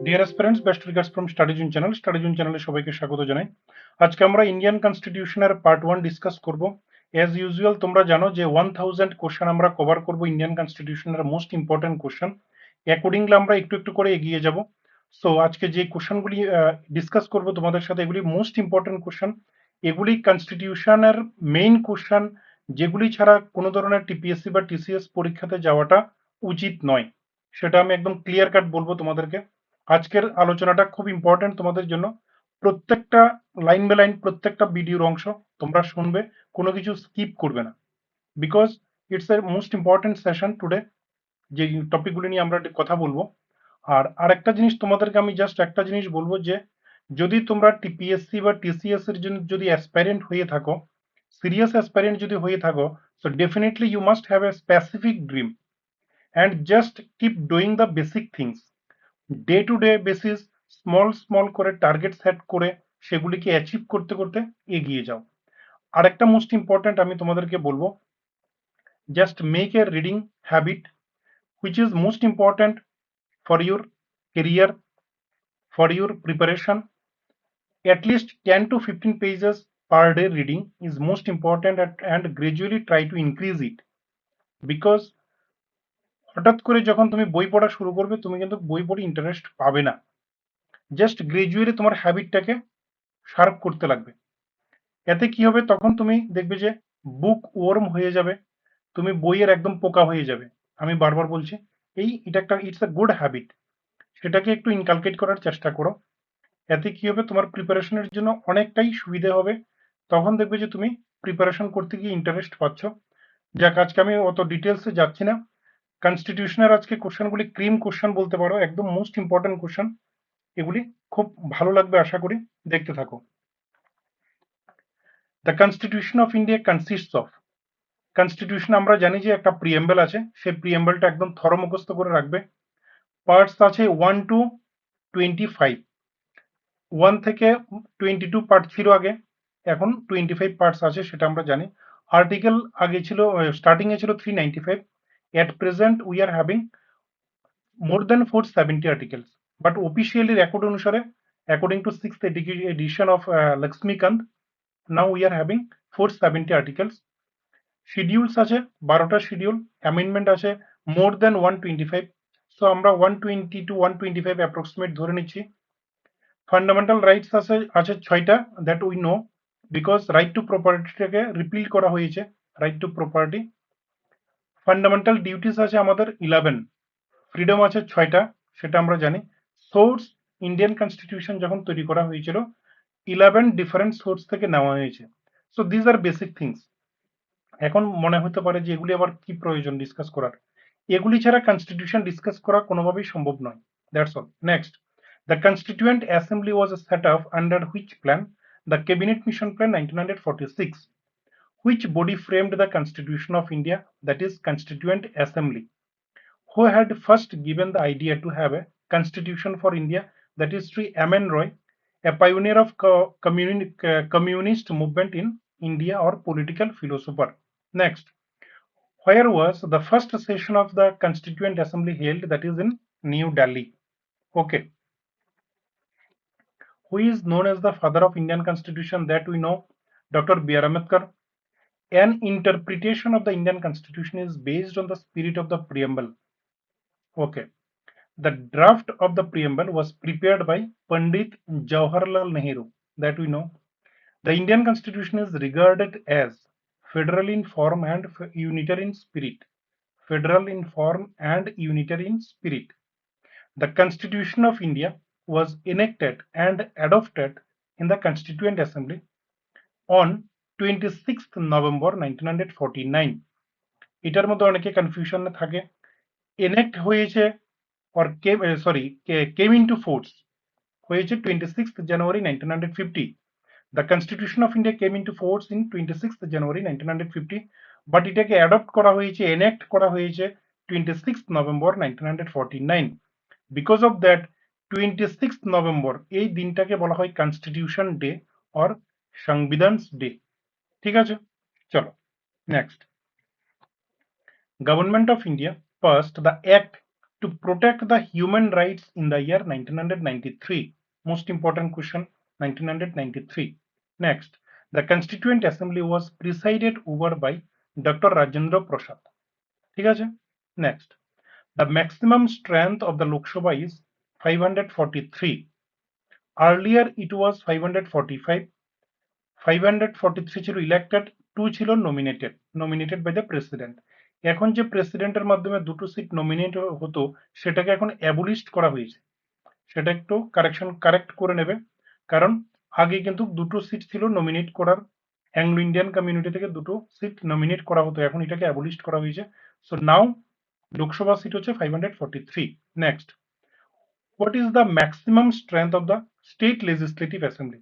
Deer aspirants, best regards from স্টাডিজুন channel. স্টাডিজুন চ্যানেলে সবাইকে স্বাগত জানাই। আজকে আমরা ইন্ডিয়ান কনস্টিটিউশনের পার্ট 1 ডিসকাস করব। অ্যাজ ইউজুয়াল তোমরা জানো যে 1000 কোশ্চেন আমরা কভার করব ইন্ডিয়ান কনস্টিটিউশনের মোস্ট ইম্পর্টেন্ট কোশ্চেন। অ্যাকর্ডিংলি আমরা একটু একটু করে এগিয়ে যাব। সো আজকে যে কোশ্চেনগুলি ডিসকাস করব তোমাদের সাথে, এগুলি মোস্ট ইম্পর্টেন্ট কোশ্চেন। এগুলি কনস্টিটিউশনের মেইন কোশ্চেন, যেগুলি ছাড়া কোনো ধরনের টিপিএসসি বা টিসিএস পরীক্ষাতে যাওয়াটা উচিত নয়, সেটা আমি একদম ক্লিয়ার কাট বলবো তোমাদেরকে। আজকের আলোচনাটা খুব ইম্পর্টেন্ট তোমাদের জন্য। প্রত্যেকটা লাইন বাই লাইন, প্রত্যেকটা ভিডিওর অংশ তোমরা শুনবে, কোনো কিছু স্কিপ করবে না, because it's a most important session today. যে টপিকগুলি নিয়ে আমরা কথা বলবো। আর আরেকটা জিনিস তোমাদেরকে আমি জাস্ট একটা জিনিস বলবো, যে যদি তোমরা টিপিএসসি বা টিসিএস এর জন্য যদি অ্যাসপাইরেন্ট হয়ে থাকো, সিরিয়াস অ্যাসপাইরেন্ট যদি হয়ে থাকো, so definitely you must have a specific dream and just keep doing the basic things. Day to day basis small small করে টার্গেট সেট করে সেগুলিকে অ্যাচিভ করতে করতে এগিয়ে যাও। আরেকটা মোস্ট ইম্পর্টেন্ট আমি তোমাদেরকে বলবো, just make a reading habit, which is most important for your career, for your preparation. At least 10 to 15 pages per day reading is most important, and gradually try to increase it, because হঠাৎ করে যখন তুমি বই পড়া শুরু করবে, তুমি কিন্তু বই পড়ে ইন্টারেস্ট পাবে না। জাস্ট গ্রাজুয়ালি তোমার হ্যাবিটটাকে শার্প করতে লাগবে। এতে কি হবে, তখন তুমি দেখবে যে বুক ওয়ার্ম হয়ে যাবে, তুমি বইয়ের একদম পোকা হয়ে যাবে। আমি বারবার বলছি, এটা একটা ইটস আ গুড হ্যাবিট, সেটাকে একটু ইনকালকেট করার চেষ্টা করো। এতে কি হবে, তোমার প্রিপারেশনের জন্য অনেকটাই সুবিধে হবে। তখন দেখবে যে তুমি প্রিপারেশন করতে গিয়ে ইন্টারেস্ট পাচ্ছ। যাক, আজকে আমি অত ডিটেলসে যাচ্ছি না। কনস্টিটিউশনের আজকে কোশ্চেনগুলি ক্রিম কোশ্চেন বলতে পারো, একদম মোস্ট ইম্পর্টেন্ট কোশ্চেন। এগুলি খুব ভালো লাগবে, আশা করি। দেখতে থাকো। The constitution of India consists of, constitution আমরা জানি যে একটা প্রিএম্বল আছে, সেই প্রিএম্বলটা একদম থর মুখস্থ করে রাখবে। পার্টস আছে 1 to 25। 1 থেকে 22 পার্ট ছিল আগে, এখন 25 পার্টস আছে, সেটা আমরা জানি। আর্টিকেল আগে ছিল, স্টার্টিং এ ছিল 395। At present we are having more than 470 articles, but officially record অনুসারে, according to 6th edition of Laxmikanth, now we are having 470 articles. Schedules আছে 12টা শিডিউল, অ্যামেন্ডমেন্ট আছে মোর দেন 125। সো আমরা 120 to 125 অ্যাপ্রক্সিমেট ধরে নিচ্ছি। ফান্ডামেন্টাল রাইটস আছে 6টা, that we know, because right to প্রপার্টিটাকে রিপিল করা হয়েছে, right to property. Fundamental duties আছে আমাদের 11। ফ্রিডম আছে 6টা, সেটা আমরা জানি। সোর্স, ইন্ডিয়ান কনস্টিটিউশন যখন তৈরি করা হয়েছিল 11 ডিফারেন্ট সোর্স থেকে নেওয়া হয়েছে। So these are basic things. এখন মনে হতে পারে যে এগুলি আবার কি প্রয়োজন ডিসকাস করার, এগুলি ছাড়া কনস্টিটিউশন ডিসকাস করা কোনোভাবেই সম্ভব নয়। That's all. Next, the Constituent Assembly was set up under which plan? The Cabinet Mission Plan 1946. Which body framed the Constitution of India? That is Constituent Assembly. Who had first given the idea to have a constitution for India? That is Sri M.N. Roy, a pioneer of communist movement in India or political philosopher. Next, where was the first session of the Constituent Assembly held? That is in New Delhi. Okay. Who is known as the father of Indian Constitution? That we know, Dr.B.R.Ambedkar. An interpretation of the Indian Constitution is based on the spirit of the preamble. Okay. The draft of the preamble was prepared by Pandit Jawaharlal Nehru. That we know. The Indian Constitution is regarded as federal in form and unitary in spirit. Federal in form and unitary in spirit. The Constitution of India was enacted and adopted in the Constituent Assembly on 26th November 1949. এটার মধ্যে অনেকে confusion থাকে। এনেক্ট হয়েছে or came into force হয়েছে 26th January 1950. The Constitution of India came into force in 26th January 1950, but এটাকে adopt করা হয়েছে, এনেক্ট করা হয়েছে 26th November 1949. Because of that 26th November এই দিনটাকে বলা হয় কনস্টিটিউশন ডে অর সংবিধান ডে। ঠিক আছে, চলো next. Government of India passed the Act to protect the human rights in the year 1993. Most important question, 1993. Next, the Constituent Assembly was presided over by Dr. Rajendra Prasad. ঠিক আছে? Next, the maximum strength of the Lok Sabha is 543. Earlier it was 545. 543 ছিল elected, 2 ছিল nominated by the president. এখন যে প্রেসিডেন্টের মাধ্যমে দুটো seat nominate হতো সেটাকে এখন অ্যাবলিস্ট করা হয়েছে, সেটা একটু কারেক্ট করে নেবে, কারণ আগে কিন্তু দুটো সিট ছিল নমিনেট করার, অ্যাংলো ইন্ডিয়ান কমিউনিটি থেকে দুটো সিট নমিনেট করা হতো, এখন এটাকে অ্যাবলিস্ট করা হয়েছে। সো নাও লোকসভা সিট হচ্ছে 543। Next, what is the maximum strength of the state legislative assembly?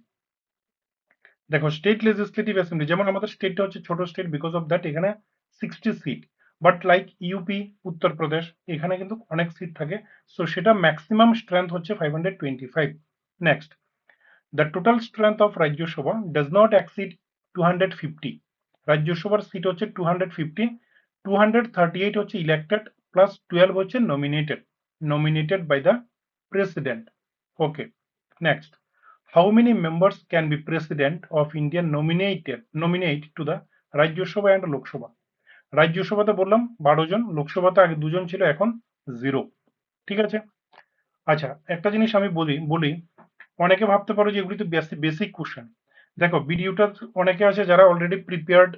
দেখো স্টেট লেজিসলেটিভ অ্যাসেম্বলি, যেমন আমাদের স্টেটটা হচ্ছে ছোট স্টেট, বিকজ অফ দ্যাট এখানে 60 seat, but like UP, Uttar Pradesh, এখানে কিন্তু অনেক সিট থাকে, সো সেটা ম্যাক্সিমাম স্ট্রেংথ হচ্ছে 525। Next, the total strength of Rajya Sabha does not exceed 250। রাজ্যসভার সিট হচ্ছে 250, 238 হচ্ছে ইলেক্টেড প্লাস 12 হচ্ছে nominated by the president. Okay, next, how many members can be president of India nominate to the Rajya Sabha and Lok Sabha? রাজ্য সভাতে বললাম 12 জন, লোকসভাতে আগে 2 জন ছিল, এখন 0। ঠিক আছে? আচ্ছা, একটা জিনিস আমি বলি, অনেকে ভাবতে পারো যে এগুলি তো বেসিক কোশ্চেন। দেখো ভিডিওটা অনেকে আছে যারা অলরেডি প্রিপেয়ার্ড,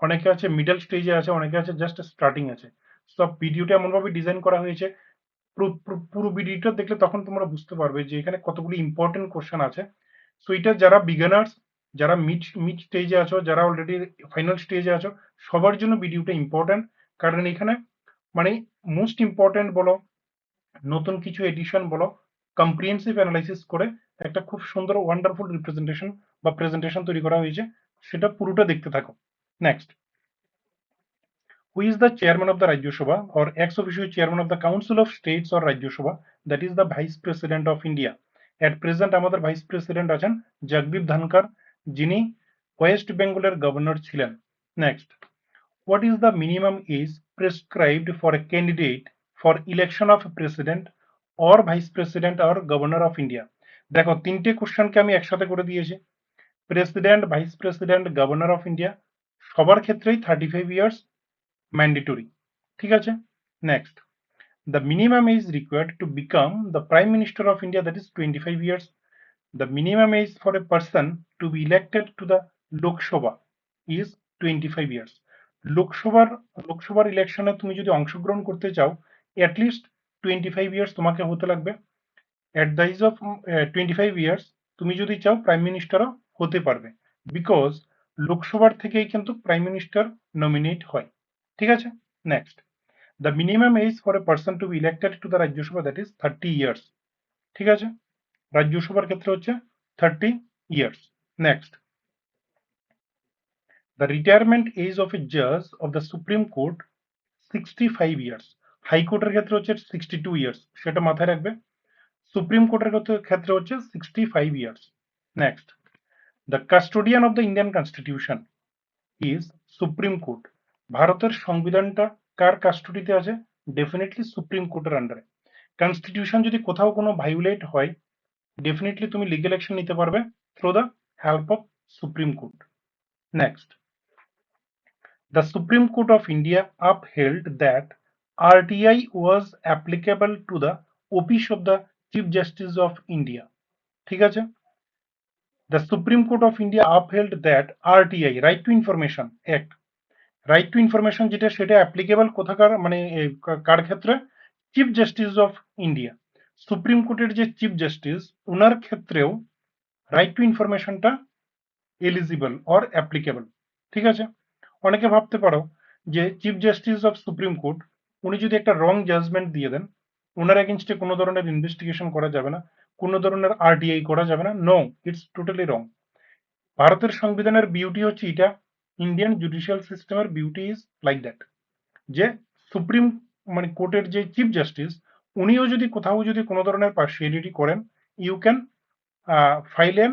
অনেকে আছে মিডল স্টেজে আছে, অনেকে আছে জাস্ট স্টার্টিং আছে। সব ভিডিওটা এমন ভাবে ডিজাইন করা হয়েছে, পুরো ভিডিওটা দেখলে তখন তোমরা বুঝতে পারবে যে এখানে কতগুলি ইম্পর্টেন্ট কোশ্চেন আছে। সো এটা যারা বিগিনার্স, যারা মিড স্টেজে আছো, যারা অলরেডি ফাইনাল স্টেজে আছো, সবার জন্য ভিডিওটা ইম্পর্টেন্ট, কারণ এখানে মানে মোস্ট ইম্পর্টেন্ট বলো, নতুন কিছু এডিশন বলো, কম্প্রিহেন্সিভ অ্যানালাইসিস করে একটা খুব সুন্দর ওয়ান্ডারফুল রিপ্রেজেন্টেশন বা প্রেজেন্টেশন তৈরি করা হয়েছে, সেটা পুরোটা দেখতে থাকো। Next, who is the chairman of the Rajya Sabha or ex-officio chairman of the Council of States or Rajya Sabha, that is the Vice President of India. At present আমাদের vice president আছেন জগদীপ ধনকর, যিনি West বেঙ্গলের governor ছিলেন। Next, what is the minimum age prescribed for a candidate for election of president or vice president or governor of India? দেখো তিনটে কোশ্চেনকে আমি একসাথে করে দিয়েছি, president, vice president, governor of India, সবার ক্ষেত্রেই 35 ইয়ার্স ম্যান্ডেটরি। ঠিক আছে? Next, the minimum age required to become the prime minister of India, that is 25 years. The minimum age for a person to be elected to the Lok Sabha is 25 years. লোকসভার ইলেকশনে তুমি যদি অংশগ্রহণ করতে চাও, at least 25 years তোমাকে হতে লাগবে। At the age of 25 years তুমি যদি চাও প্রাইম মিনিস্টারও হতে পারবে, বিকজ লোকসভার থেকেই কিন্তু প্রাইম মিনিস্টার নমিনেট হয়। ঠিক আছে? Next, the minimum age for a person to be elected to the Rajya Sabha, that is 30 years. ঠিক আছে? রাজ্যসভার ক্ষেত্রে হচ্ছে 30 years. Next, the retirement age of a judge of the Supreme Court 65 years. হাইকোর্টের ক্ষেত্রে হচ্ছে 62 years, সেটা মাথায় রাখবে। সুপ্রিম কোর্টের ক্ষেত্রে হচ্ছে 65 years. Next, the custodian of the Indian Constitution is Supreme Court. ভারতের সংবিধানটা কার কাস্টডিতে আছে? ডেফিনেটলি সুপ্রিম কোর্টের আন্ডারে। কনস্টিটিউশন যদি কোথাও কোনো ভায়োলেট হয়, ডেফিনেটলি তুমি লিগ্যাল অ্যাকশন নিতে পারবে through the help of supreme court. Next, the supreme court of India upheld that RTI was applicable to the office of the Chief Justice of India. ঠিক আছে? The Supreme Court of India upheld that RTI, Right to Information Act, right two information যেটা, সেটা applicable কোথাকার, মানে কার ক্ষেত্রে? Chief justice of India. Supreme কোর্টের যে chief justice, ওনার ক্ষেত্রেও রাইট টু ইনফরমেশনটা এলিজিবল অর অ্যাপ্লিকেবল। ঠিক আছে? অনেকে ভাবতে পারো যে chief justice of supreme court, উনি যদি একটা রং জাজমেন্ট দিয়ে দেন, ওনার এগেনস্টে কোনো ধরনের ইনভেস্টিগেশন করা যাবে না, কোনো ধরনের আরটিআই করা যাবে না। No, it's totally wrong. ভারতের সংবিধানের বিউটি হচ্ছে এটা, ইন্ডিয়ান জুডিশিয়াল সিস্টেমের বিউটি ইজ লাইক দ্যাট, যে সুপ্রিম মানে কোর্টের যে চিফ জাস্টিস, উনিও যদি কোথাও যদি কোনো ধরনের পার্সিয়ালিটি করেন, you can file an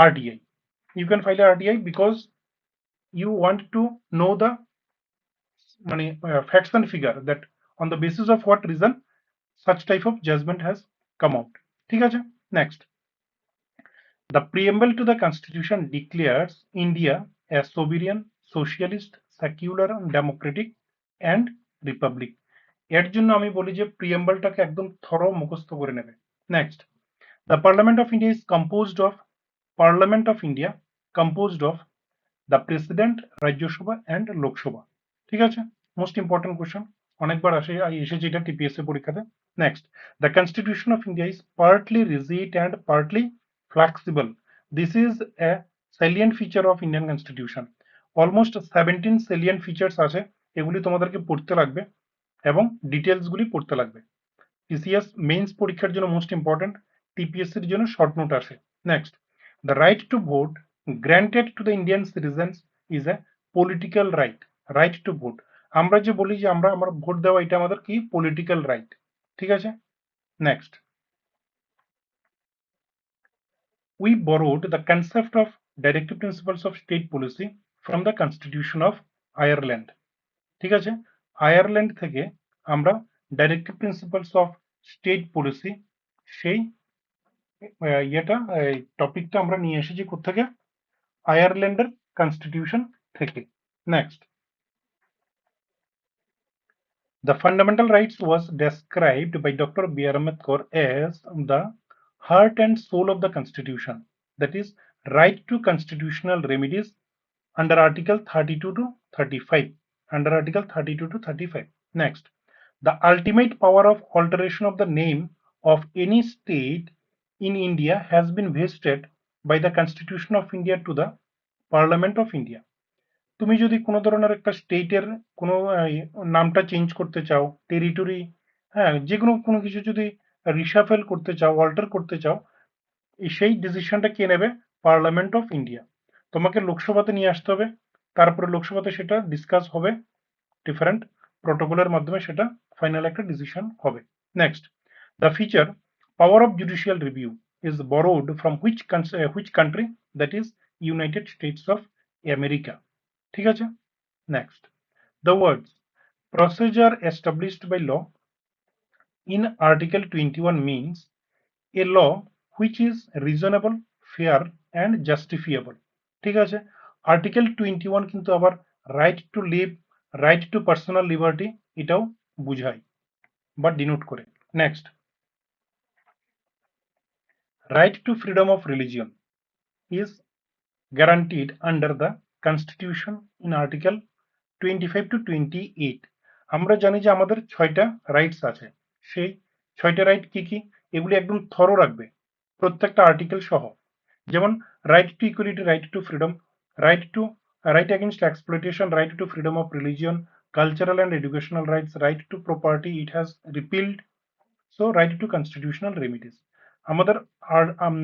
RTI, you can file RTI because you want to know the মানে facts and figure that on the basis of what reason such type of judgment has come out. ঠিক আছে, next. The preamble to the constitution declares India as sovereign, socialist, secular, democratic and republic. এর জন্য আমি বলি যে প্রিএম্বলটাকে একদম thorough মুখস্থ করে নেবে। Next, the parliament of India is composed of the president, Rajya Sabha and Lok Sabha. ঠিক আছে, মোস্ট ইম্পর্টেন্ট কোশ্চেন, অনেকবার এসেছে এটা টিপিএসসি পরীক্ষাতে। Next, the constitution of India is partly rigid and partly flexible. This is a salient feature of Indian constitution. Almost 17 salient features আছে, এগুলি তোমাদেরকে পড়তে লাগবে এবং ডিটেলস গুলি পড়তে লাগবে। টিসিএস মেইনস পরীক্ষার জন্য মোস্ট ইম্পর্টেন্ট, টিপিএসসির জন্য শর্ট নোট আসে। Next, the right to vote granted to the Indian citizens is a political right. Right to vote, আমরা যে বলি যে আমার ভোট দেওয়া, এটা আমাদের কি পলিটিক্যাল রাইট। ঠিক আছে, next, we borrowed the concept of directive principles of state policy from the constitution of Ireland. ঠিক আছে, আয়ারল্যান্ড থেকে আমরা directive principles of state policy সেই টপিকটা আমরা নিয়ে এসেছি কোত্থেকে, আয়ারল্যান্ডের কনস্টিটিউশন থেকে। Next, the fundamental rights was described by Dr.B.R.Ambedkar as the heart and soul of the constitution, that is right to constitutional remedies under article 32 to 35, under article 32 to 35. Next, the ultimate power of alteration of the name of any state in India has been vested by the Constitution of India to the Parliament of India. তুমি যদি কোনো ধরনের একটা স্টেটের কোনো নামটা change করতে চাও, টেরিটরি, হ্যাঁ, যে কোনো কিছু যদি রিশাফেল করতে চাও, অল্টার করতে চাও, সেই ডিসিশনটা কে নেবে, পার্লামেন্ট অফ ইন্ডিয়া। তোমাকে লোকসভাতে নিয়ে আসতে হবে, তারপরে লোকসভাতে সেটা ডিসকাস হবে, ডিফারেন্ট প্রোটোকলের মাধ্যমে সেটা ফাইনাল একটা ডিসিশন হবে। Next, the feature power of judicial review is borrowed from which country, that is United states of America. ঠিক আছে, next, the words procedure established by law in article 21 means a law which is reasonable, fair and justifiable. ঠিক আছে, article 21 কিন্তু আবার right to live, right to personal liberty এটাও বুঝায় বা denote করে। Next, right to freedom of religion is guaranteed under the constitution in article 25 to 28. আমরা জানি যে আমাদের 6টা রাইটস আছে, সেই 6টা রাইট কি কি, এগুলি একদম থরো রাখবে প্রত্যেকটা আর্টিকেল সহ। যেমন right to equality, right to freedom, right against exploitation, right to freedom of religion, cultural and educational rights, right to property, it has repealed, so right to constitutional remedies. আমাদের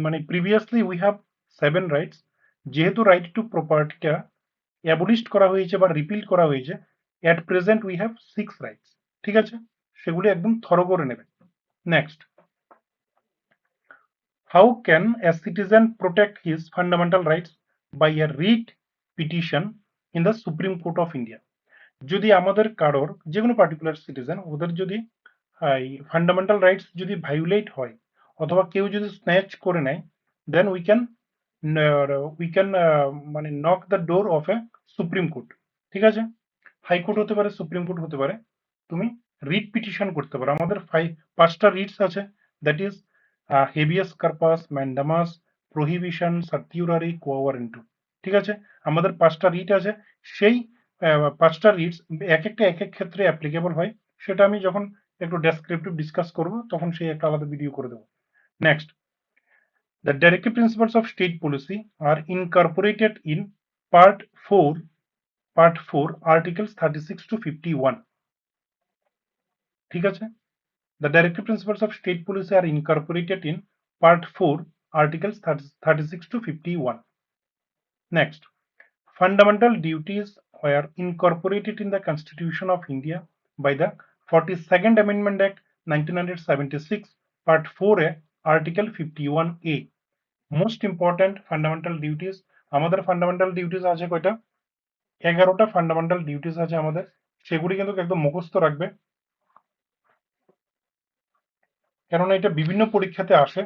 মানে previously we have 7 rights, যেহেতু right to প্রপার্টিটা abolished করা হয়েছে বা repeal করা হয়েছে, at present we have 6 rights. ঠিক আছে, সেগুলি একদম থরো করে নেবে। Next, how can a citizen protect his fundamental rights by a writ petition in the Supreme Court of India? যদি আমাদের কারোর যে কোনো পার্টিকুলার সিটিজেন, ওদের যদি ফান্ডামেন্টাল রাইটস যদি ভায়োলেট হয় অথবা কেউ যদি স্ন্যাচ করে নেয়, দেন উই ক্যান মানে knock the door of A supreme court. ঠিক আছে, হাইকোর্ট হতে পারে, সুপ্রিম কোর্ট হতে পারে, তুমি রিট পিটিশন করতে পারো। আমাদের 5টা রিটস আছে, that is habeas corpus, mandamus, prohibition, certiorari, quo warranto. ঠিক আছে, আমাদের 5টা রিট আছে। সেই 5টা রিটস এক একটা এক এক ক্ষেত্রে অ্যাপ্লিকেবল হয়, সেটা আমি যখন একটু ডেসক্রিপটিভ ডিসকাস করব তখন সেই একটা আলাদা ভিডিও করে দেবো। Next, the directive principles of state policy are incorporated in part 4 articles 36 to 51. ঠিক আছে, the directive principles of state policy are incorporated in part 4 articles 36 to 51. Next, fundamental duties were incorporated in the Constitution of India by the 42nd Amendment Act 1976, part 4A, article 51A. Most important fundamental duties, আমাদের fundamental duties আছে কয়টা, 11টা fundamental duties আছে আমাদের, সেগুলি কিন্তু একদম মুখস্থ রাখবে। কেননা এটা বিভিন্ন পরীক্ষাতে আসে।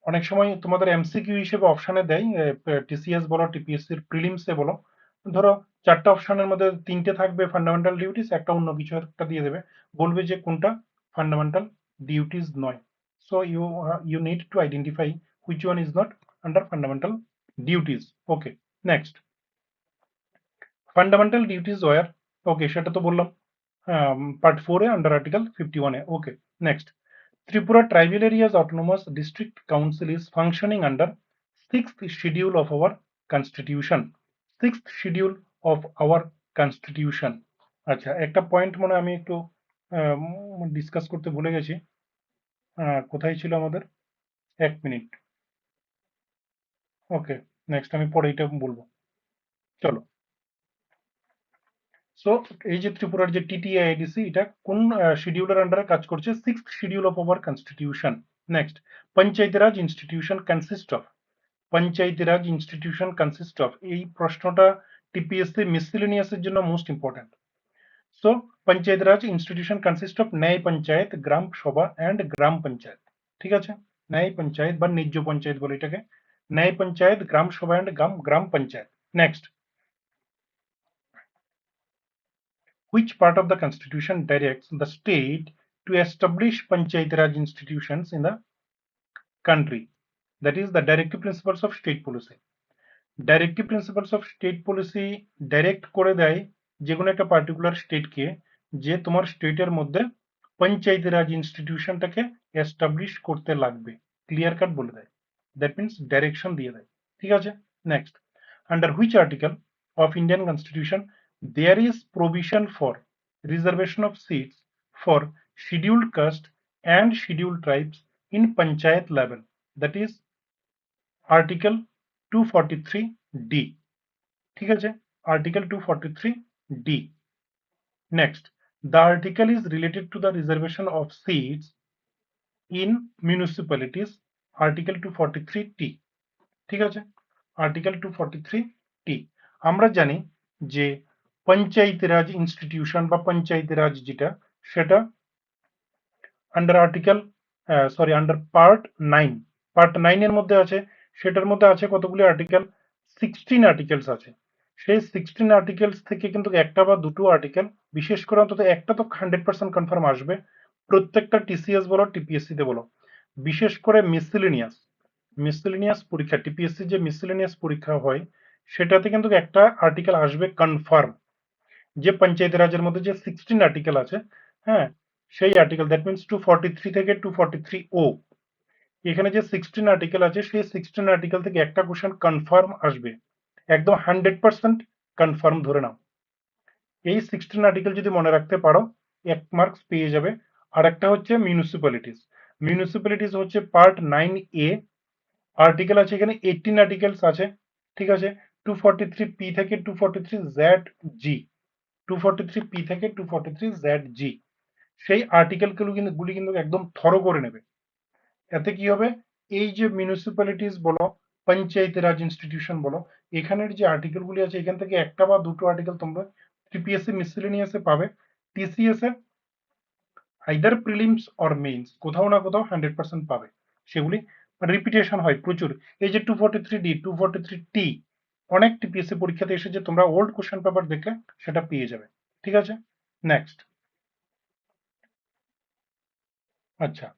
অনেক সময় তোমাদের এমসিকিউ হিসেবে অপশনে দেয়, টিসিএস বলো, টিপিএসসি এর প্রিলিমসে বলো, ধরো 4টা অপশনের মধ্যে 3টে থাকবে ফান্ডামেন্টাল ডিউটিস, একটা অন্য কিছু একটা দিয়ে দেবে, বলবে যে কোনটা ফান্ডামেন্টাল ডিউটিস নয়। So you need to identify which one is not under fundamental duties. Okay, next fundamental duties were, okay সেটা তো বললাম পার্ট 4 এ under article 51 A. Okay, next Tripura Tribal Areas Autonomous District Council is functioning under 6th schedule of our constitution. 6th schedule of our constitution. আচ্ছা, একটা point মনে হয় আমি একটু ডিসকাস করতে ভুলে গেছি। কোথায় ছিল আমাদের? 1 মিনিট। ওকে, নেক্সট আমি পরে এটা বলবো। চলো, সো এই যে ত্রিপুরার যে টিটিআইডিসি, এটা কোন শিডিউলের আন্ডারে কাজ করছে? 6th schedule of our constitution. Next, Panchayati Raj institution consist of, Panchayati Raj institution consist of, এই প্রশ্নটা টিপিএসসি মিসসেলেনিয়াস এর জন্য most important. So panchayat Raj institution consist of ন্যায় পঞ্চায়েত, গ্রাম সভা এন্ড গ্রাম পঞ্চায়েত। ঠিক আছে, ন্যায় পঞ্চায়েত বা ন্যায্য পঞ্চায়েত বলে এটাকে, ন্যায় panchayat, gram sabha and gram panchayat. Next, which part of the constitution directs the state to establish panchayati raj institutions in the country? That is the directive principles of state policy. Directive principles of state policy direct করে দেয় যে কোনো একটা particular স্টেটকে যে তোমার স্টেটের মধ্যে পঞ্চায়েতি রাজ ইনস্টিটিউশনটাকে establish করতে লাগবে, ক্লিয়ার কাট বলে দেয়। দ্যাট মিনস ডাইরেকশন দিয়ে দেয়। ঠিক আছে, next, under which article of Indian constitution there is provision for reservation of seats for scheduled caste and scheduled tribes in panchayat level? That is article 243D। ঠিক আছে, article 243D। Next, the article is related to the reservation of seats in municipalities, article 243T। ঠিক আছে, article 243T। আমরা জানি যে পঞ্চায়েতি রাজ institution বা পঞ্চায়েতি রাজ যেটা, সেটা under article under part 9, part 9 এর মধ্যে আছে। সেটার মধ্যে আছে কতগুলি আর্টিকেল? 16 আর্টিকেলস আছে। সেই 16 আর্টিকেলস থেকে কিন্তু একটা বা দুটো আর্টিকেল, বিশেষ করে অন্তত একটা তো 100% কনফার্ম আসবে প্রত্যেকটা টিসিএস বলো, টিপিএসসি তে বলো, বিশেষ করে মিসেলেনিয়াস পরীক্ষা, টিপিএসসি যে মিসেলেনিয়াস পরীক্ষা হয় সেটাতে কিন্তু একটা আর্টিকেল আসবে কনফার্ম, যে পঞ্চায়েত রাজের মধ্যে যে 16 আর্টিকেল আছে, হ্যাঁ, সেই আর্টিকেল, দ্যাট মিনস 243 থেকে 243O, এখানে যে 16 আর্টিকেল আছে সেই 16 আর্টিকেল থেকে একটা কোশ্চেন কনফার্ম আসবে, একদম 100% কনফার্ম ধরে নাও। এই 16 আর্টিকেল যদি মনে রাখতে পারো 1 মার্কস পেয়ে যাবে। আর একটা হচ্ছে মিউনিসিপ্যালিটিস, মিউনিসিপ্যালিটিস হচ্ছে পার্ট 9A, আর্টিকেল আছে এখানে 18 আর্টিকেলস আছে। ঠিক আছে, 243P থেকে 243ZG, 243P থেকে 243ZG, সেই আর্টিকেল গুলি কিন্তু একদম থরো করে নেবে। এতে কি হবে, এই যে মিউনিসিপ্যালিটিস বলো, পঞ্চায়েত রাজ ইনস্টিটিউশন বলো, এখানের যে আর্টিকেল গুলি আছে এখান থেকে একটা বা দুটো আর্টিকেল তোমরা টিপিএসসি মিসেলেনিয়াসে পাবে, TCS A either prelims or means কোথাও না কোথাও 100% পাবে, সেগুলি রিপিটেশন হয় প্রচুর। এই যে 243D, 243T অনেক টিপিএসসি পরীক্ষাতে এসেছে, তোমরা ওল্ড কোশ্চেন পেপার দেখে সেটা পেয়ে যাবে। ঠিক আছে, নেক্সট, আচ্ছা,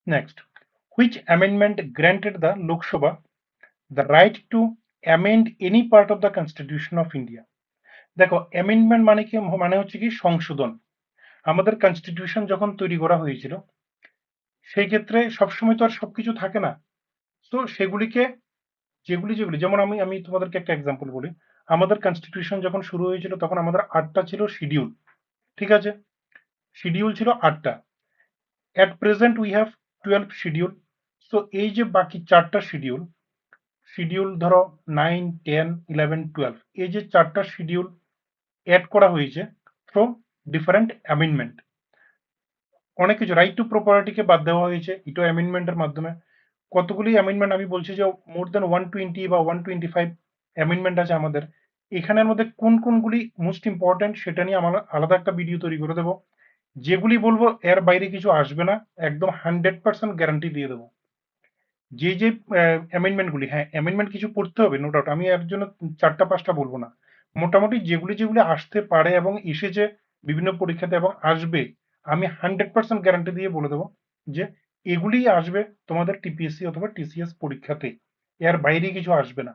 next, which amendment granted the Lok Sabha the right to amend any part of the Constitution of India? দেখো, অ্যামেন্ডমেন্ট মানে কি, মানে হচ্ছে কি সংশোধন। আমাদের কনস্টিটিউশন যখন তৈরি করা হয়েছিল সেই ক্ষেত্রে সবসময় তো আর সবকিছু থাকে না। তো সেগুলিকে যেগুলি যেমন আমি আমি তোমাদেরকে একটা এক্সাম্পল বলি। আমাদের কনস্টিটিউশন যখন শুরু হয়েছিল তখন আমাদের 8টা ছিল শিডিউল। ঠিক আছে, শিডিউল ছিল 8টা। At present we have 12 schedule. So এই যে বাকি 4টা শিডিউল, শিডিউল ধরো 9, 10, 11, 12, এই যে 4টা শিডিউল অ্যাড করা হয়েছে থ্রু ডিফারেন্ট অ্যামেন্ডমেন্ট। অনেক কিছু, রাইট টু প্রপার্টিকে বাদ দেওয়া হয়েছে ইটো অ্যামেন্ডমেন্টের মাধ্যমে। কতগুলি অ্যামেন্ডমেন্ট, আমি বলছি যে মোর দেন 120 বা 125 অ্যামেন্ডমেন্ট আছে আমাদের এখানের মধ্যে কোন কোনগুলি মোস্ট ইম্পর্টেন্ট সেটা নিয়ে আমরা আলাদা একটা ভিডিও তৈরি করে দেবো। যেগুলি বলবো এর বাইরে কিছু আসবে না, একদম 100% গ্যারান্টি দিয়ে দেবো। যে যে অ্যামেন্ডমেন্ট গুলি, হ্যাঁ অ্যামেন্ডমেন্ট কিছু করতে হবে নো ডাউট, আমি এর জন্য 4টা 5টা বলবো না, মোটামুটি যেগুলি যেগুলি আসতে পারে এবং এসেছে বিভিন্ন পরীক্ষাতে এবং আসবে, আমি 100% গ্যারান্টি দিয়ে বলে দেবো যে এগুলি আসবে তোমাদের টিপিএসসি অথবা টিসিএস পরীক্ষাতে, এর বাইরে কিছু আসবে না।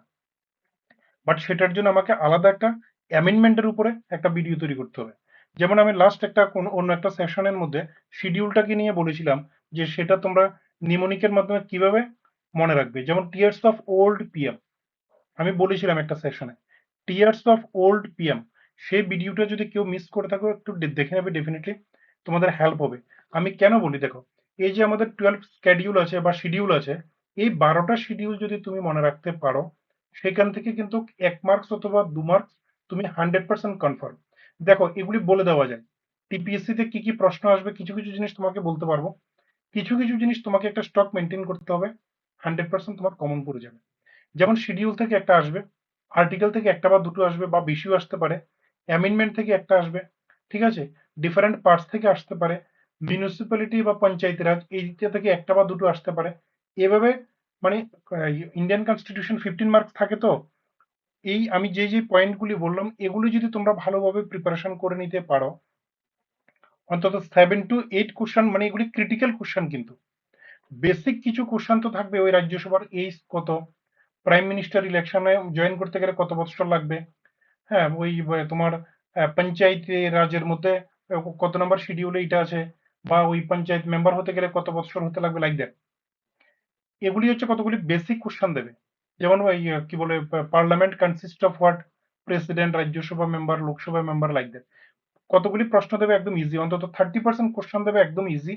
বাট সেটার জন্য আমাকে আলাদা একটা অ্যামেন্ডমেন্টের উপরে একটা ভিডিও তৈরি করতে হবে। যেমন আমি লাস্ট একটা অন্য একটা সেশনের মধ্যে শিডিউলটাকে নিয়ে বলেছিলাম যে সেটা তোমরা নিমোনিকের মাধ্যমে কিভাবে মনে রাখবে। যেমন টিয়ার্স অফ ওল্ড পিএম আমি বলেছিলাম একটা সেশনে, টিয়ার্স অফ ওল্ড পিএম, সেই ভিডিওটা যদি কেউ মিস করে থাকো একটু দেখে নেবে, ডেফিনেটলি তোমাদের হেল্প হবে। আমি কেন বলি দেখো, এই যে আমাদের 12 স্কেডিউল আছে বা শিডিউল আছে, এই 12টা শিডিউল যদি তুমি মনে রাখতে পারো, সেখান থেকে কিন্তু 1 মার্কস অথবা 2 মার্কস তুমি 100% কনফার্ম। দেখো এগুলি বলে দেওয়া যায়, টিপিএসসি তে কি কি প্রশ্ন আসবে কিছু কিছু জিনিস তোমাকে বলতে পারবো, কিছু কিছু জিনিস তোমাকে একটা স্টক মেনটেন করতে হবে, 100% তোমার কমন পড়ে যাবে। যেমন শিডিউল থেকে একটা আসবে, আর্টিকেল থেকে একটা বা দুটো আসবে বা বেশিও আসতে পারে, অ্যামেন্ডমেন্ট থেকে একটা আসবে, ঠিক আছে, ডিফারেন্ট পার্টস থেকে আসতে পারে, মিউনিসিপ্যালিটি বা পঞ্চায়েতি রাজ এইটা থেকে একটা বা দুটো আসতে পারে। এভাবে মানে ইন্ডিয়ান কনস্টিটিউশন 15 মার্কস থাকে, তো এই আমি যে যে পয়েন্টগুলি বললাম এগুলি যদি তোমরা ভালোভাবে প্রিপারেশন করে নিতে পারো, অন্তত 7 to 8 কোশ্চেন, মানে এগুলি ক্রিটিক্যাল কোশ্চেন কিন্তু, বেসিক কিছু কোশ্চেন তো থাকবে, ওই রাজ্যসভার এইজ কত, প্রাইম মিনিস্টার ইলেকশনে জয়েন করতে গেলে কত বছর লাগবে, হ্যাঁ ওই তোমার পঞ্চায়েত রাজের মধ্যে কত নম্বর শিডিউলে এটা আছে, বা ওই পঞ্চায়েত মেম্বার হতে গেলে কত বছর হতে লাগবে, লাইক দ্যাট। এগুলি হচ্ছে কতগুলি বেসিক কোশ্চেন দেবে। যেমন ওই কি বলে, parliament consist of what, president, Rajya Sabha member, Lok Sabha member, like that. কতগুলি প্রশ্ন দেবে একদম ইজি, অন্তত 30% কোশ্চেন দেবে একদম ইজি।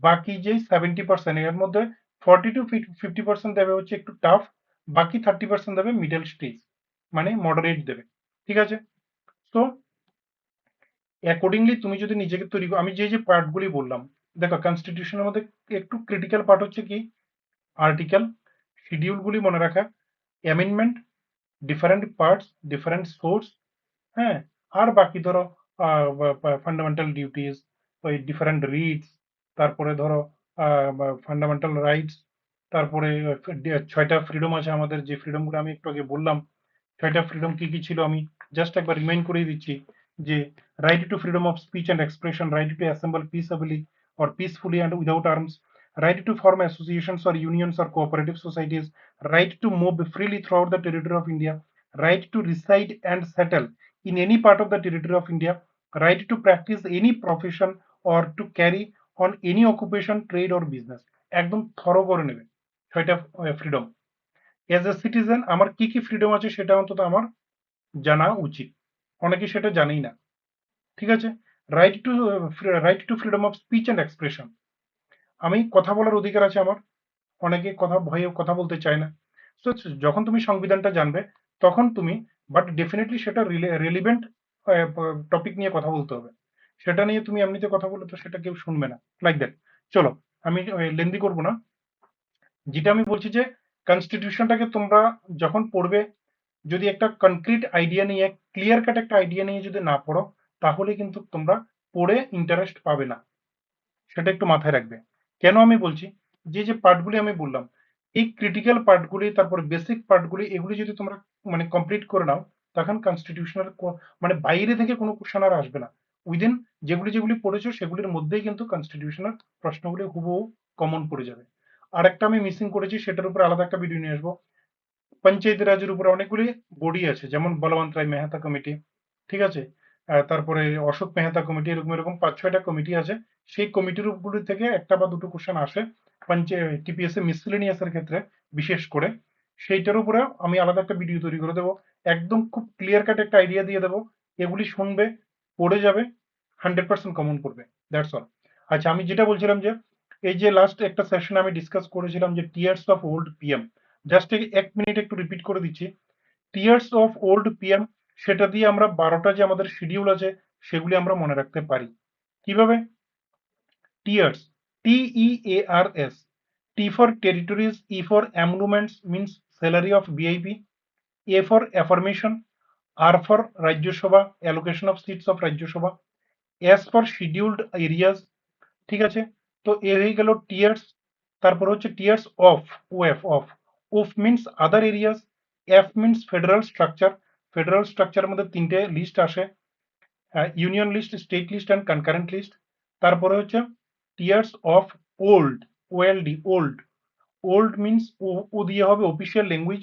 বাকি যে 70% এর মধ্যে 40 to 50% দেবে হচ্ছে একটু টাফ, বাকি 30% দেবে মিডল স্টেজ, মানে মডারেট দেবে, ঠিক আছে। তো অ্যাকর্ডিংলি তুমি যদি নিজেকে তৈরি আমি যে যে পার্টগুলি বললাম, দেখো কনস্টিটিউশনের মধ্যে একটু ক্রিটিক্যাল পার্ট হচ্ছে কি, আর্টিকেল, শিডিউলগুলি মনে রাখা, amendment, different parts, different source, হ্যাঁ, আর বাকি ধরো ফান্ডামেন্টাল ডিউটিস, ওই ডিফারেন্ট রিটস, তারপরে ধরো ফান্ডামেন্টাল রাইটস, তারপরে 6টা ফ্রিডম আছে আমাদের, যে ফ্রিডমগুলো আমি একটু আগে বললাম, 6টা ফ্রিডম কি কি ছিল আমি জাস্ট একবার রিমাইন্ড করে দিচ্ছি, যে right to freedom of speech and expression, right two assemble peacefully or peacefully and without arms, right to form associations or unions or cooperative societies, right to move freely throughout the territory of India, right to reside and settle in any part of the territory of India, right to practice any profession or to carry on any occupation, trade or business। একদম thorough করে নেবে 6টা freedom. As a citizen আমার কি কি freedom আছে সেটা অন্তত আমার জানা উচিত, অনেকে সেটা জানেই না, ঠিক আছে। Right to freedom of speech and expression, আমি কথা বলার অধিকার আছে আমার, অনেকে কথা ভয়ে কথা বলতে চায় না। তো যখন তুমি সংবিধানটা জানবে তখন তুমি, বাট ডেফিনেটলি সেটা রেলিভেন্ট টপিক নিয়ে কথা বলতে হবে, সেটা নিয়ে তুমি এমনিতে কথা বললে তো সেটা কেউ শুনবে না, লাইক দ্যাট। চলো আমি লেন্দি করব না, যেটা আমি বলছি যে কনস্টিটিউশনটাকে তোমরা যখন পড়বে, যদি একটা কনক্রিট আইডিয়া নিয়ে, ক্লিয়ার কাট একটা আইডিয়া নিয়ে যদি না পড়ো, তাহলে কিন্তু তোমরা পড়ে ইন্টারেস্ট পাবে না, সেটা একটু মাথায় রাখবে। কেন আমি বলছি, যে যে পার্টগুলি আমি বললাম, এই ক্রিটিক্যাল পার্টগুলি, তারপর বেসিক পার্টগুলি, এগুলি যদি তোমরা মানে কমপ্লিট করে নাও, তখন কনস্টিটিউশনাল মানে বাইরে থেকে কোনো কোশ্চেন আর আসবে না, উইদিন যেগুলি যেগুলি পড়েছো সেগুলির মধ্যেই কিন্তু কনস্টিটিউশনাল প্রশ্নগুলি হুবহু কমন পড়ে যাবে। আর একটা আমি মিসিং করেছি, সেটার উপর আলাদা একটা ভিডিও নিয়ে আসবো। পঞ্চায়েতি রাজের উপরে অনেকগুলি বডি আছে, যেমন বলবন্ত রায় মেহতা কমিটি, ঠিক আছে, তারপরে অশোক মেহতা কমিটি, এরকম এরকম 5-6টা কমিটি আছে। সেই কমিটির গুলি থেকে একটা বা দুটো কোশ্চেন আসে টিপিএসসি মিসলেনিয়াস এর ক্ষেত্রে, বিশেষ করে সেইটার উপরে আমি আলাদা একটা ভিডিও তৈরি করে দেবো, একদম খুব ক্লিয়ার কাট একটা আইডিয়া দিয়ে দেবো, এগুলি শুনবে, পড়ে যাবে, 100% কমন করবে, দ্যাটস অল। আচ্ছা আমি যেটা বলছিলাম যে এই যে লাস্ট একটা সেশন আমি ডিসকাস করেছিলাম যে tears of old PM, just 1 minute একটু রিপিট করে দিচ্ছি। টিয়ার্স অফ ওল্ড পিএম, সেটা দিয়ে আমরা 12টা যে আমাদের শিডিউল আছে সেগুলি আমরা মনে রাখতে পারি। কিভাবে? Tears, TEARS, T for territories, E for emoluments means salary of VIP, A for affirmation, R for Rajya Sabha, allocation of seats of Rajya Sabha, S for scheduled areas, ঠিক আছে? তো এ হয়ে গেল টিয়ার্স, তারপর হচ্ছে tears of, OF of, of means other areas, F means federal structure, federal স্ট্রাকচারের মধ্যে তিনটে লিস্ট আসে, union list, state list and concurrent list. তারপরে হচ্ছে tears of old, OLD, old, old means O দিয়ে হবে অফিসিয়াল ল্যাঙ্গুয়েজ,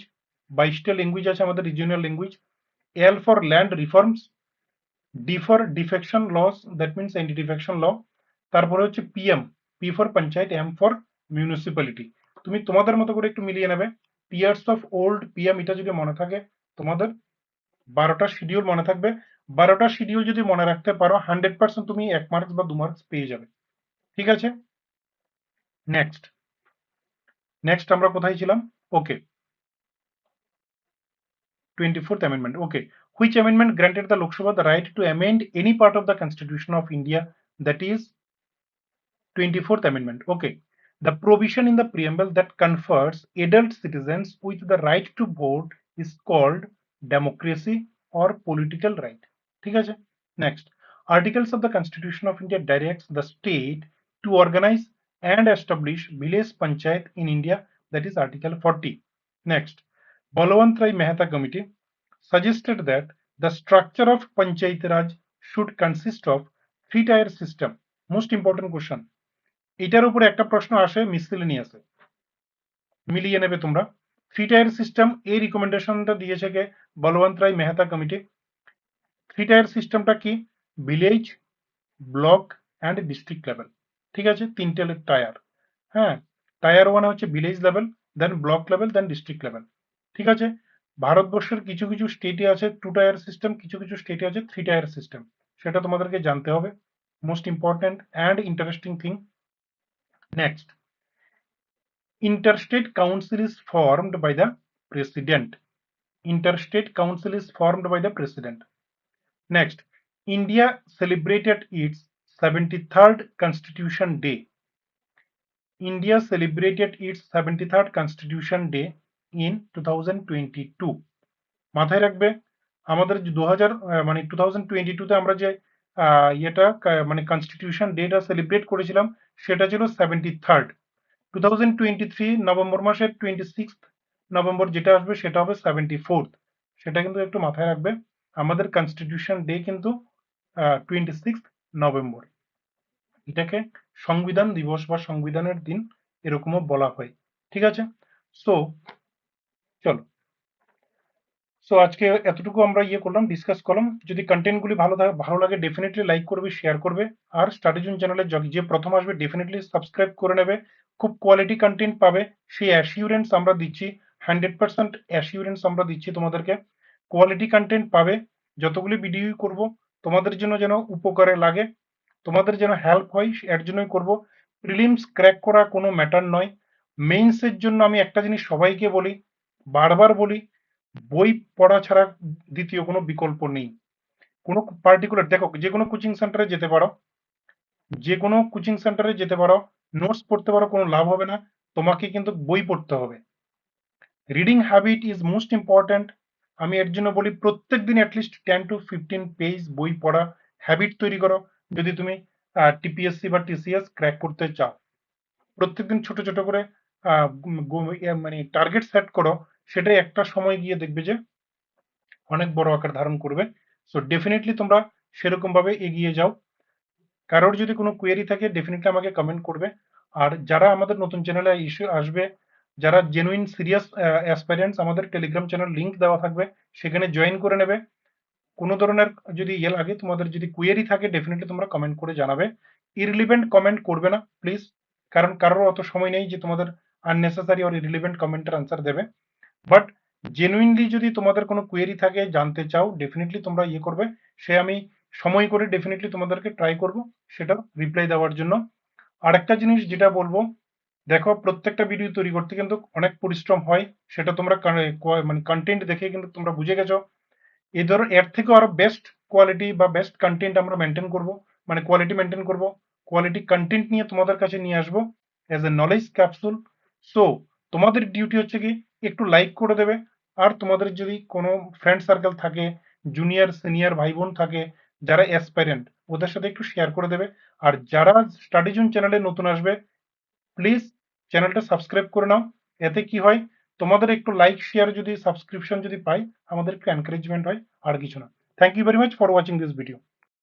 22টা language আছে আমাদের regional language. L for land reforms, D for defection laws, that means anti defection law. তারপরে হচ্ছে PM, P for panchayat, M for municipality. তুমি তোমাদের মতো করে একটু মিলিয়ে নেবে। টিয়ার্স অফ ওল্ড, পিএম, এটা যদি মনে থাকে তোমাদের 12টা শিডিউল মনে থাকবে। 12টা শিডিউল যদি মনে রাখতে পারো 100% তুমি 1 মার্কস বা 2 মার্কস পেয়ে যাবে। ঠিক আছে, নেক্সট, নেক্সট আমরা কোথায় ছিলাম? ওকে, 24th amendment. Okay, which amendment granted the Lok Sabha the right to amend any part of the Constitution of India? That is 24th amendment. Okay, the provision in the preamble that confers adult citizens with the right to vote is called democracy or political right. ঠিক আছে, next, articles of the Constitution of India directs the state to organize and establish village panchayat in India, that is article 40. Next, Balwant Rai Mehta committee suggested that the structure of Panchayati Raj should consist of three-tier system. Most important question, এটার উপরে একটা প্রশ্ন আসে মিসসেলেনিয়াসে, মিলিয়ে নেবে তোমরা। Three tyre system, এই রিকমেন্ডেশনটা দিয়েছে কে? বলবন্ত রায় মেহতা কমিটি। থ্রি টায়ার সিস্টেমটা কি? Village, block and district level. ঠিক আছে, তিনটে টায়ার। হ্যাঁ, টায়ার ওয়ান হচ্ছে ভিলেজ লেভেল, দেন ব্লক লেভেল, দেন ডিস্ট্রিক্ট লেভেল। ঠিক আছে, ভারতবর্ষের কিছু কিছু স্টেটে আছে টু টায়ার সিস্টেম, কিছু কিছু স্টেটে আছে থ্রি টায়ার সিস্টেম, সেটা তোমাদেরকে জানতে হবে। Most important and interesting thing. Next, interstate council is formed by the president. Interstate council is formed by the president. Next, India celebrated its 73rd constitution day. India celebrated its 73rd constitution day in 2022. মাথায় রাখবে, আমাদের 2000 মানে 2022 তে আমরা যে ইয়েটা মানে constitution data celebrate করেছিলাম সেটা ছিল 73rd। 2023 নভেম্বর মাসের 26th নভেম্বর যেটা আসবে সেটা হবে 74th। সেটা কিন্তু একটু মাথায় রাখবে, আমাদের কনস্টিটিউশন ডে কিন্তু 26th নভেম্বর। এটাকে সংবিধান দিবস বা সংবিধানের দিন এরকমও বলা হয়। ঠিক আছে, সো চলো, সো আজকে এতটুকু আমরা ইয়ে করলাম, ডিসকাস করলাম। যদি কন্টেন্ট গুলি ভালো লাগে ডেফিনেটলি লাইক করবে, শেয়ার করবে। আর স্টাডিজুন চ্যানেলে যে প্রথম আসবে ডেফিনেটলি সাবস্ক্রাইব করে নেবে। খুব কোয়ালিটি কন্টেন্ট পাবে, সেই অ্যাসিউরেন্স আমরা দিচ্ছি, 100% অ্যাসিউরেন্স আমরা দিচ্ছি তোমাদেরকে। কোয়ালিটি কন্টেন্ট পাবে, যতগুলি ভিডিও করব তোমাদের জন্য যেন উপকারে লাগে, তোমাদের যেন হেল্প হয়, এর জন্যই করব। প্রিলিমস ক্র্যাক করা কোনো ম্যাটার নয়, মেইনসের জন্য আমি একটা জিনিস সবাইকে বলি, বারবার বলি, বই পড়া ছাড়া দ্বিতীয় কোনো বিকল্প নেই। কোনো পার্টিকুলার দেখো, যে কোনো কোচিং সেন্টারে যেতে পারো, যে কোনো কোচিং সেন্টারে যেতে পারো, নোটস পড়তে পারো, কোনো লাভ হবে না, তোমাকে কিন্তু বই পড়তে হবে। Reading habit is most important. আমি এর জন্য বলি প্রত্যেক দিন অ্যাটলিস্ট 10 to 15 পেজ বই পড়া হ্যাবিট তৈরি করো, যদি তুমি টিপিএসসি বা টিসিএস ক্র্যাক করতে চাও। প্রত্যেকদিন ছোট ছোট করে মানে টার্গেট সেট করো, সেটাই একটা সময় গিয়ে দেখবে যে অনেক বড় আকার ধারণ করবে। সো ডেফিনেটলি তোমরা সেরকম ভাবে এগিয়ে যাও। কারোর যদি কোনো কোয়েরি থাকে ডেফিনেটলি আমাকে কমেন্ট করবে। আর যারা আমাদের নতুন চ্যানেলে ইস্যু আসবে, যারা জেনুইন সিরিয়াস অ্যাসপাইরেন্টস, আমাদের টেলিগ্রাম চ্যানেল লিংক দেওয়া থাকবে, সেখানে জয়েন করে নেবে। কোনো ধরনের যদি ইয়ে লাগে, তোমাদের যদি কোয়েরি থাকে ডেফিনেটলি তোমরা কমেন্ট করে জানাবে। ইররিলেভেন্ট কমেন্ট করবে না প্লিজ, কারণ কারোর অত সময় নেই যে তোমাদের আননেসেসারি আর ইররিলেভেন্ট কমেন্টের আনসার দেবে। বাট জেনুইনলি যদি তোমাদের কোনো কোয়েরি থাকে, জানতে চাও, ডেফিনেটলি তোমরা ইয়ে করবে, সে আমি সময় করে ডেফিনেটলি তোমাদেরকে ট্রাই করব সেটা রিপ্লাই দেওয়ার জন্য। আরেকটা জিনিস যেটা বলবো, দেখো প্রত্যেকটা ভিডিও তৈরি করতে কিন্তু অনেক পরিশ্রম হয়, সেটা তোমরা মানে কন্টেন্ট দেখে কিন্তু তোমরা বুঝে গেছো। এর থেকেও আরো বেস্ট কোয়ালিটি বা বেস্ট কন্টেন্ট আমরা মেনটেন করব, মানে কোয়ালিটি মেনটেন করব, কোয়ালিটি কন্টেন্ট নিয়ে তোমাদের কাছে নিয়ে আসবো as a knowledge capsule. So তোমাদের ডিউটি হচ্ছে কি একটু লাইক করে দেবে, আর তোমাদের যদি কোনো ফ্রেন্ড সার্কেল থাকে জুনিয়র সিনিয়র ভাই বোন থাকে যারা অ্যাসপাইরেন্ট, ওদের সাথে একটু শেয়ার করে দেবে। আর যারা স্টাডি জোন চ্যানেলে নতুন আসবে, প্লিজ চ্যানেলটা সাবস্ক্রাইব করে নাও। এতে কি হয়, তোমাদের একটু লাইক শেয়ার যদি সাবস্ক্রিপশন যদি পাই, আমাদের একটু এনকারেজমেন্ট হয়, আর কিছু না। Thank you very much for watching this video.